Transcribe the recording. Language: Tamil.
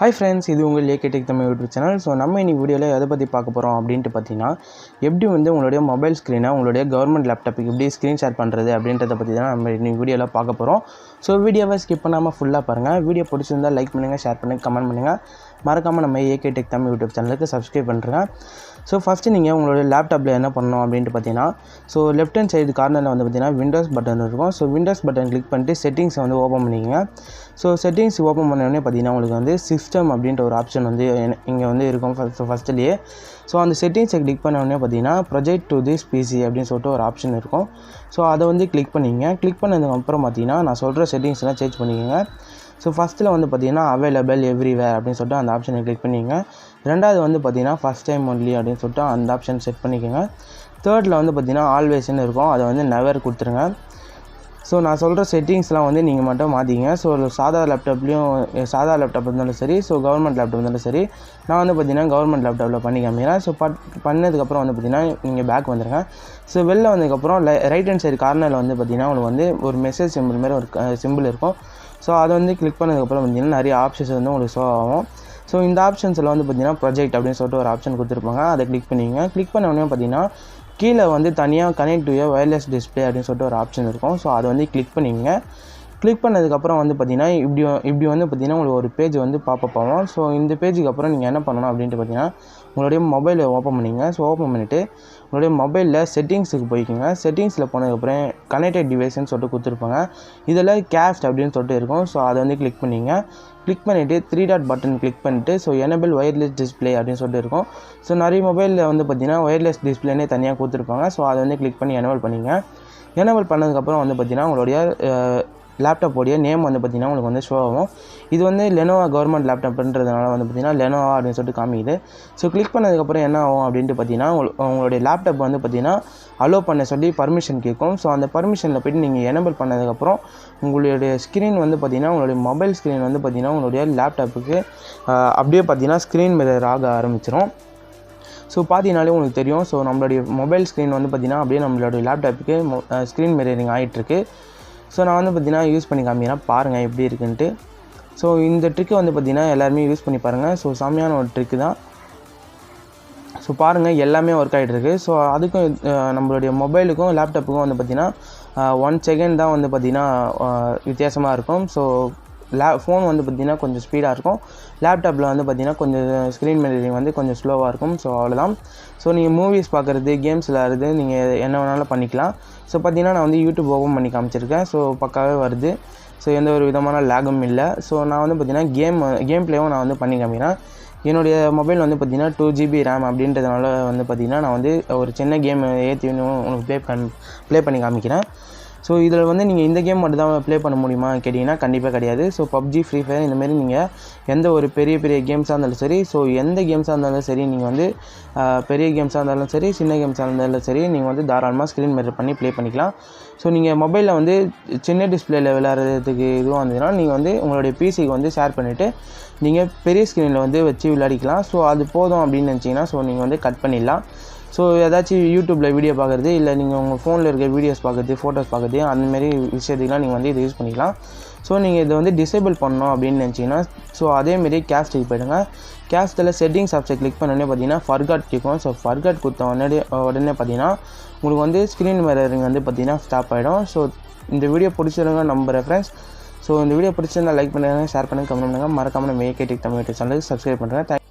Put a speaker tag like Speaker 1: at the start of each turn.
Speaker 1: Hi friends, இது உங்கள் AK Tech Tamil YouTube channel. So நம்ம இன்னைக்கு வீடியோவில் எதை பற்றி பார்க்க போகிறோம் அப்படின்ட்டு பார்த்தீங்கன்னா, எப்படி வந்து உங்களுடைய மொபைல் ஸ்க்ரீனை உங்களுடைய கவர்மெண்ட் லேப்டாப்புக்கு எப்படி ஸ்க்ரீன் ஷேர் பண்ணுறது அப்படின்றத பற்றி தான் நம்ம இன்னைக்கு வீடியோவில் பார்க்க போகிறோம். ஸோ வீடியோவை ஸ்கிப் பண்ணாமல் ஃபுல்லாக பாருங்கள். வீடியோ பிடிச்சிருந்தால் லைக் பண்ணுங்கள், ஷேர் பண்ணுங்கள், கமெண்ட் பண்ணுங்கள். மறக்காமல் நம்ம AK Tech தமிழ் யூடியூப் சேனலுக்கு சப்ஸ்கிரைப் பண்ணுறேங்க. ஸோ ஃபஸ்ட்டு நீங்கள் உங்களுடைய லேப்டாப்பில் என்ன பண்ணணும் அப்படின்ட்டு பார்த்தீங்கன்னா, ஸோ லெஃப்ட் ஹேண்ட் சைடு கார்னரில் வந்து பார்த்தீங்கன்னா விண்டோஸ் பட்டன் இருக்கும். ஸோ விண்டோஸ் பட்டன் கிளிக் பண்ணிட்டு செட்டிங்ஸை வந்து ஓப்பன் பண்ணிக்கோங்க. ஸோ செட்டிங்ஸ் ஓப்பன் பண்ணோடனே பார்த்தீங்கன்னா உங்களுக்கு வந்து சிஸ்டம் அப்படின்ற ஒரு ஆப்ஷன் வந்து இங்கே வந்து இருக்கும் ஃபஸ்ட்டுலேயே. ஸோ அந்த செட்டிங்ஸை கிளிக் பண்ண உடனே பார்த்தீங்கன்னா ப்ரொஜெக்ட் டு திஸ் பிசி அப்படின்னு சொல்லிட்டு ஒரு ஆப்ஷன் இருக்கும். ஸோ அதை வந்து கிளிக் பண்ணிக்கங்க. கிளிக் பண்ணதுக்கப்புறம் பார்த்தீங்கன்னா நான் சொல்கிற செட்டிங்ஸ்லாம் சேஞ்ச் பண்ணிக்கோங்க. ஸோ ஃபஸ்ட்டில் வந்து பார்த்தீங்கன்னா அவைலபிள் எவ்ரிவேர் அப்படின்னு சொல்லிட்டு அந்த ஆப்ஷனை கிளிக் பண்ணிக்கங்க. ரெண்டாவது வந்து பார்த்தீங்கன்னா ஃபஸ்ட் டைம் ஒன்லி அப்படின்னு சொல்லிட்டு அந்த ஆப்ஷன் செட் பண்ணிக்கோங்க. தேர்டில் வந்து பார்த்தீங்கன்னா ஆல்வேஸ்ன்னு இருக்கும், அதை வந்து நெவர் கொடுத்துருங்க. ஸோ நான் சொல்கிற செட்டிங்ஸ்லாம் வந்து நீங்கள் மட்டும் மாற்றிங்க. ஸோ சாதா லேப்டாப் இருந்தாலும் சரி, ஸோ கவர்மெண்ட் லேப்டாப் இருந்தாலும் சரி, நான் வந்து பார்த்தீங்கன்னா கவர்மெண்ட் லேப்டாப்பில் பண்ணி காமிக்கிறேன். ஸோ பண்ணதுக்கப்புறம் வந்து பார்த்தீங்கன்னா நீங்கள் பேக் வந்துடுங்க. ஸோ வெளில வந்ததுக்கப்புறம் ரைட் ஹேண்ட் சைடு கார்னரில் வந்து பார்த்தீங்கன்னா உங்களுக்கு வந்து ஒரு மெசேஜ் சிம்பிள் மாதிரி ஒரு சிம்பிள் இருக்கும். ஸோ அதை வந்து கிளிக் பண்ணதுக்கப்புறம் பார்த்தீங்கன்னா நிறைய ஆப்ஷன்ஸ் வந்து உங்களுக்கு ஷோ ஆகும். ஸோ இந்த ஆப்ஷன்ஸில் வந்து பார்த்தீங்கன்னா ப்ரொஜெக்ட் அப்படின்னு சொல்லிட்டு ஒரு ஆப்ஷன் கொடுத்துருப்பாங்க, அதை கிளிக் பண்ணிங்க. கிளிக் பண்ண உடனே பார்த்தீங்கன்னா கீழே வந்து தனியாக கனெக்ட் டு வயர்லெஸ் டிஸ்பிளே அப்படின்னு சொல்லிட்டு ஒரு ஆப்ஷன் இருக்கும். ஸோ அதை வந்து கிளிக் பண்ணிங்க. கிளிக் பண்ணதுக்கப்புறம் வந்து பார்த்தீங்கன்னா இப்படி வந்து பார்த்தீங்கன்னா உங்களுக்கு ஒரு பேஜ் வந்து பாப்பப் ஆகும். ஸோ இந்த பேஜுக்கு அப்புறம் நீங்கள் என்ன பண்ணணும் அப்படின்ட்டு பார்த்தீங்கன்னா உங்களுடைய மொபைலை ஓப்பன் பண்ணிங்க. ஸோ ஓப்பன் பண்ணிவிட்டு உங்களுடைய மொபைலில் செட்டிங்ஸுக்கு போய்க்குங்க. செட்டிங்ஸில் போனதுக்கப்புறம் கனெக்டட் டிவைஸ்ன்னு சொல்லிட்டு கொடுத்துருப்பாங்க. இதில் கேஸ்ட் அப்படின்னு சொல்லிட்டு இருக்கும். ஸோ அதை வந்து கிளிக் பண்ணிங்க. கிளிக் பண்ணிவிட்டு 3 டாட் பட்டன் கிளிக் பண்ணிவிட்டு ஸோ எனேபிள் ஒயர்லெஸ் டிஸ்பிளே அப்படின்னு சொல்லிட்டு இருக்கும். ஸோ நிறைய மொபைலில் வந்து பார்த்தீங்கன்னா ஒயர்லெஸ் டிஸ்பிளேனே தனியாக கொடுத்துருப்பாங்க. ஸோ அதை வந்து கிளிக் பண்ணி எனேபிள் பண்ணிங்க. எனேபிள் பண்ணதுக்கப்புறம் வந்து பார்த்தீங்கன்னா உங்களுடைய லேப்டாப்போடைய நேம் வந்து பார்த்திங்கன்னா உங்களுக்கு வந்து ஷோ ஆகும். இது வந்து லெனோவா கவர்மெண்ட் லேப்டாப்ன்றதுனால வந்து பார்த்திங்கன்னா லெனோவா அப்படின்னு சொல்லிட்டு காமிக்குது. ஸோ கிளிக் பண்ணதுக்கப்புறம் என்ன ஆகும் அப்படின்ட்டு பார்த்தீங்கன்னா உங்களுடைய லேப்டாப் வந்து பார்த்திங்கன்னா அலோவ் பண்ண சொல்லி பர்மிஷன் கேட்கும். ஸோ அந்த பர்மிஷனில் போய்ட்டு நீங்கள் எனேபிள் பண்ணதுக்கப்புறம் உங்களுடைய ஸ்க்ரீன் வந்து பார்த்திங்கன்னா உங்களுடைய மொபைல் ஸ்க்ரீன் வந்து பார்த்திங்கன்னா உங்களுடைய லேப்டாப்புக்கு அப்படியே பார்த்திங்கன்னா ஸ்க்ரீன் மிரர் ஆக ஆரம்பிச்சிடும். ஸோ பார்த்தீங்கனாலே உங்களுக்கு தெரியும். ஸோ நம்மளுடைய மொபைல் ஸ்க்ரீன் வந்து பார்த்திங்கன்னா அப்படியே நம்மளுடைய லேப்டாப்புக்கு ஸ்க்ரீன் மிரரிங் ஆகிட்டுருக்கு. ஸோ நான் வந்து பார்த்திங்கன்னா யூஸ் பண்ணி காமிக்கிறேன், பாருங்கள் எப்படி இருக்குன்ட்டு. ஸோ இந்த ட்ரிக்கை வந்து பார்த்திங்கன்னா எல்லாருமே யூஸ் பண்ணி பாருங்கள். ஸோ செம்மையான ஒரு ட்ரிக்கு தான். ஸோ பாருங்கள் எல்லாமே ஒர்க் ஆகிட்டுருக்கு. ஸோ அதுக்கும் நம்மளுடைய மொபைலுக்கும் லேப்டாப்புக்கும் வந்து பார்த்திங்கன்னா 1 செகண்ட் தான் வந்து பார்த்திங்கன்னா வித்தியாசமாக இருக்கும். ஸோ ஃபோன் வந்து பார்த்திங்கன்னா கொஞ்சம் ஸ்பீடாக இருக்கும், லேப்டாப்பில் வந்து பார்த்திங்கன்னா கொஞ்சம் ஸ்க்ரீன் மிரரிங் வந்து கொஞ்சம் ஸ்லோவாக இருக்கும். ஸோ அவ்வளோதான். ஸோ நீங்கள் மூவிஸ் பார்க்குறது, கேம்ஸ் விளையாடுறது நீங்கள் என்ன வேணாலும் பண்ணிக்கலாம். ஸோ பார்த்திங்கன்னா நான் வந்து யூடியூப் ஓப்பன் பண்ணி காமிச்சிருக்கேன். ஸோ பக்காவே வருது. ஸோ எந்த ஒரு விதமான லேகும் இல்லை. ஸோ நான் வந்து பார்த்திங்கன்னா கேம் ப்ளேவும் நான் வந்து பண்ணி காமிக்கிறேன். என்னுடைய மொபைல் வந்து பார்த்திங்கன்னா 2 GB ரேம் அப்படின்றதுனால வந்து பார்த்திங்கன்னா நான் வந்து ஒரு சின்ன கேம் ஏற்றி உங்களுக்கு ப்ளே பண்ணி காமிக்கிறேன். ஸோ இதில் வந்து நீங்கள் இந்த கேம் மட்டும் தான் ப்ளே பண்ண முடியுமா கேட்டிங்கன்னா கண்டிப்பாக கிடையாது. ஸோ பப்ஜி, ஃப்ரீ ஃபயர் இந்தமாரி நீங்கள் எந்த ஒரு பெரிய கேம்ஸாக இருந்தாலும் சரி, ஸோ எந்த கேம்ஸாக இருந்தாலும் சரி, நீங்கள் வந்து பெரிய கேம்ஸாக இருந்தாலும் சரி, சின்ன கேம்ஸாக இருந்தாலும் சரி, நீங்கள் வந்து தாராளமாக ஸ்க்ரீன் மிரர் பண்ணி ப்ளே பண்ணிக்கலாம். ஸோ நீங்கள் மொபைலில் வந்து சின்ன டிஸ்பிளேயில் விளையாடுறதுக்கு இதுவும் வந்ததுன்னா நீங்கள் வந்து உங்களுடைய பிசிக்கு வந்து ஷேர் பண்ணிவிட்டு நீங்கள் பெரிய ஸ்க்ரீனில் வந்து வச்சு விளையாடிக்கலாம். ஸோ அது போதும் அப்படின்னு நினச்சிங்கன்னா ஸோ நீங்கள் வந்து கட் பண்ணிடலாம். ஸோ ஏதாச்சும் யூடியூப்பில் வீடியோ பார்க்குறது, இல்லை நீங்கள் உங்கள் ஃபோனில் இருக்க வீடியோஸ் பார்க்குறது, ஃபோட்டோஸ் பார்க்குறது, அந்தமாரி விஷயத்துக்குலாம் நீங்கள் வந்து இதை யூஸ் பண்ணிக்கலாம். ஸோ நீங்கள் இதை வந்து டிசேபிள் பண்ணணும் அப்படின்னு நினச்சிங்கன்னா ஸோ அதேமாரி கேஸ்ட்டுக்கு போய்டுங்க. கேஸ்ட்டில் செட்டிங்ஸ் ஆப்ஷன் கிளிக் பண்ணோடனே பார்த்தீங்கன்னா ஃபர்காட் கேட்கும். ஸோ ஃபர்காட் கொடுத்த உடனே பார்த்தீங்கன்னா உங்களுக்கு வந்து ஸ்க்ரீன் மிரரிங் வந்து பார்த்தீங்கன்னா ஸ்டாப் ஆகிடும். ஸோ இந்த வீடியோ பிடிச்சிருங்க நம்புகிறேன் ஃப்ரெண்ட்ஸ். ஸோ இந்த வீடியோ பிடிச்சிருந்தால் லைக் பண்ணுங்கள், ஷேர் பண்ணுங்கள், கமெண்ட் பண்ணுங்கள். மறக்காமல் நம்ம AK Tech தமிழ் சேனலுக்கு சப்ஸ்கிரைப் பண்ணுறேன்.